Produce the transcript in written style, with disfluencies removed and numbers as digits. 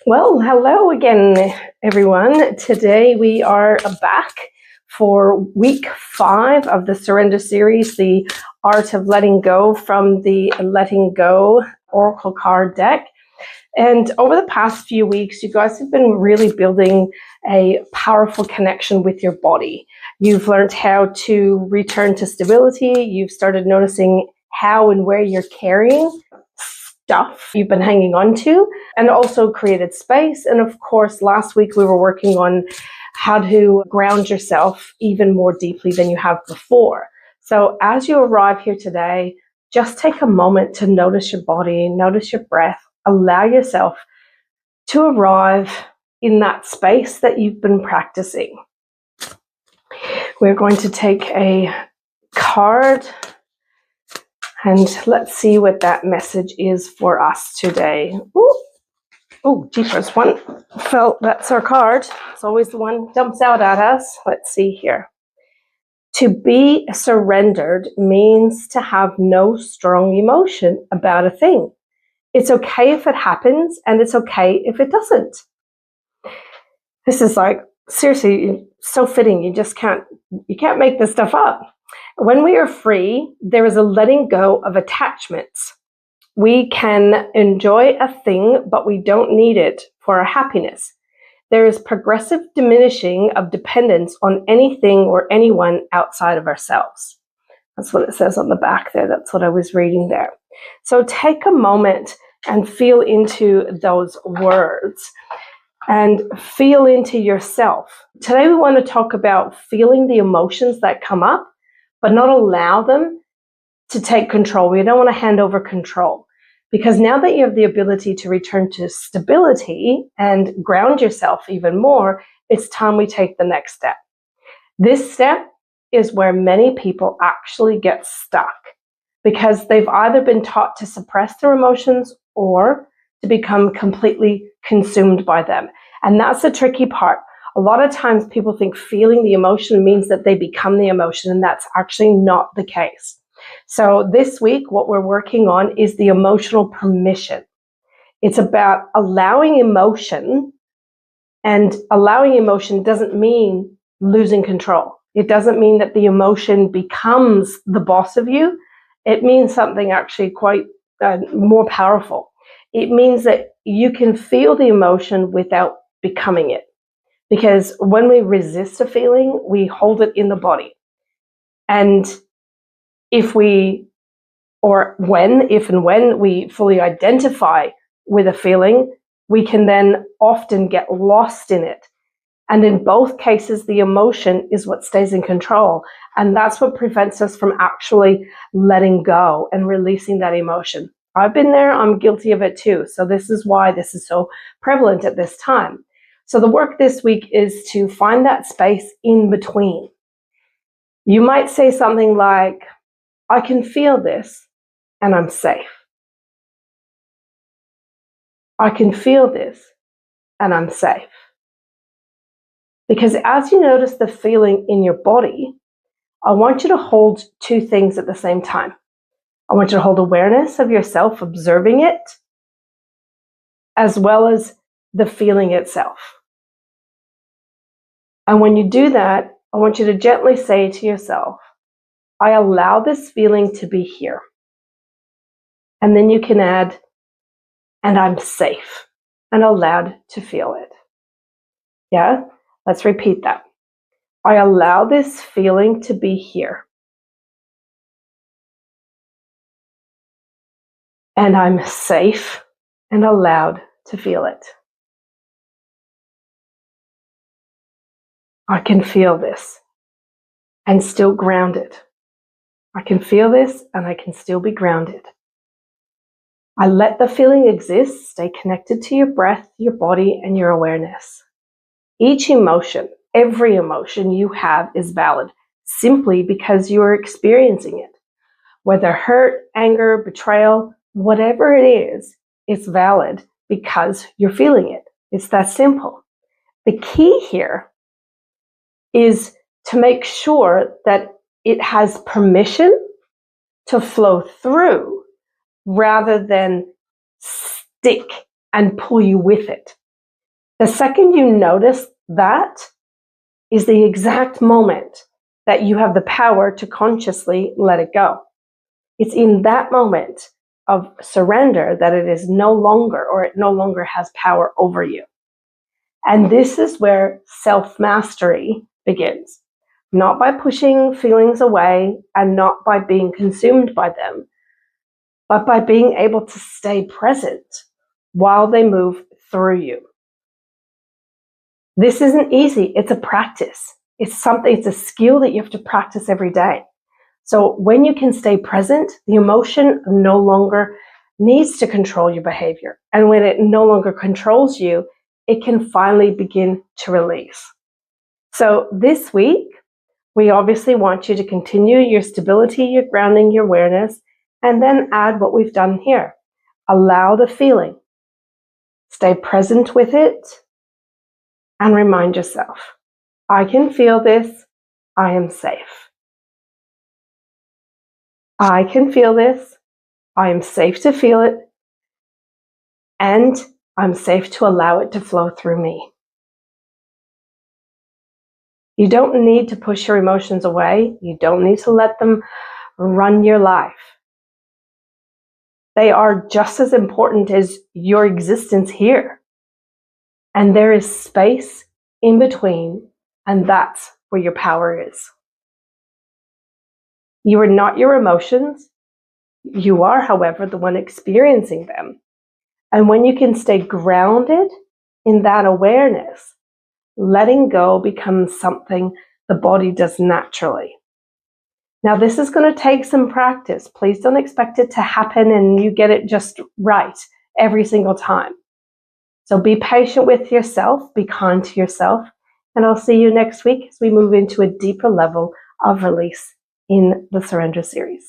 Well, hello again, everyone. Today we are back for week 5 of the Surrender series, the Art of Letting Go, from the Letting Go Oracle card deck. And over the past few weeks, you guys have been really building a powerful connection with your body. You've learned how to return to stability. You've started noticing how and where you're carrying stuff you've been hanging on to, and also created space. And of course, last week we were working on how to ground yourself even more deeply than you have before. So as you arrive here today, just take a moment to notice your body, notice your breath, allow yourself to arrive in that space that you've been practicing. We're going to take a card and let's see what that message is for us today. Oh, jeepers, one fell. That's our card. It's always the one jumps out at us. Let's see here. To be surrendered means to have no strong emotion about a thing. It's okay if it happens, and it's okay if it doesn't. This is like, seriously, so fitting. You can't make this stuff up. When we are free, there is a letting go of attachments. We can enjoy a thing, but we don't need it for our happiness. There is progressive diminishing of dependence on anything or anyone outside of ourselves. That's what it says on the back there. That's what I was reading there. So take a moment and feel into those words and feel into yourself. Today we want to talk about feeling the emotions that come up, but not allow them to take control. We don't want to hand over control, because now that you have the ability to return to stability and ground yourself even more, it's time we take the next step. This step is where many people actually get stuck, because they've either been taught to suppress their emotions or to become completely consumed by them. And that's the tricky part. A lot of times people think feeling the emotion means that they become the emotion, and that's actually not the case. So this week, what we're working on is the emotional permission. It's about allowing emotion, and allowing emotion doesn't mean losing control. It doesn't mean that the emotion becomes the boss of you. It means something actually quite more powerful. It means that you can feel the emotion without becoming it. Because when we resist a feeling, we hold it in the body. And if and when we fully identify with a feeling, we can then often get lost in it. And in both cases, the emotion is what stays in control. And that's what prevents us from actually letting go and releasing that emotion. I've been there, I'm guilty of it too. So this is why this is so prevalent at this time. So the work this week is to find that space in between. You might say something like, I can feel this and I'm safe. I can feel this and I'm safe. Because as you notice the feeling in your body, I want you to hold two things at the same time. I want you to hold awareness of yourself observing it, as well as the feeling itself. And when you do that, I want you to gently say to yourself, I allow this feeling to be here. And then you can add, and I'm safe and allowed to feel it. Yeah? Let's repeat that. I allow this feeling to be here. And I'm safe and allowed to feel it. I can feel this and still grounded. I can feel this and I can still be grounded. I let the feeling exist, stay connected to your breath, your body, and your awareness. Each emotion, every emotion you have is valid simply because you are experiencing it. Whether hurt, anger, betrayal, whatever it is, it's valid because you're feeling it. It's that simple. The key here is to make sure that it has permission to flow through rather than stick and pull you with it. The second you notice that is the exact moment that you have the power to consciously let it go. It's in that moment of surrender that it is no longer, or it no longer has power over you. And this is where self-mastery begins. Not by pushing feelings away and not by being consumed by them, but by being able to stay present while they move through you. This isn't easy. It's a practice. It's a skill that you have to practice every day. So when you can stay present, the emotion no longer needs to control your behavior. And when it no longer controls you, it can finally begin to release. So this week, we obviously want you to continue your stability, your grounding, your awareness, and then add what we've done here. Allow the feeling. Stay present with it and remind yourself, I can feel this. I am safe. I can feel this. I am safe to feel it. And I'm safe to allow it to flow through me. You don't need to push your emotions away. You don't need to let them run your life. They are just as important as your existence here. And there is space in between, and that's where your power is. You are not your emotions. You are, however, the one experiencing them. And when you can stay grounded in that awareness, letting go becomes something the body does naturally. Now, this is going to take some practice. Please don't expect it to happen and you get it just right every single time. So be patient with yourself, be kind to yourself, and I'll see you next week as we move into a deeper level of release in the Surrender series.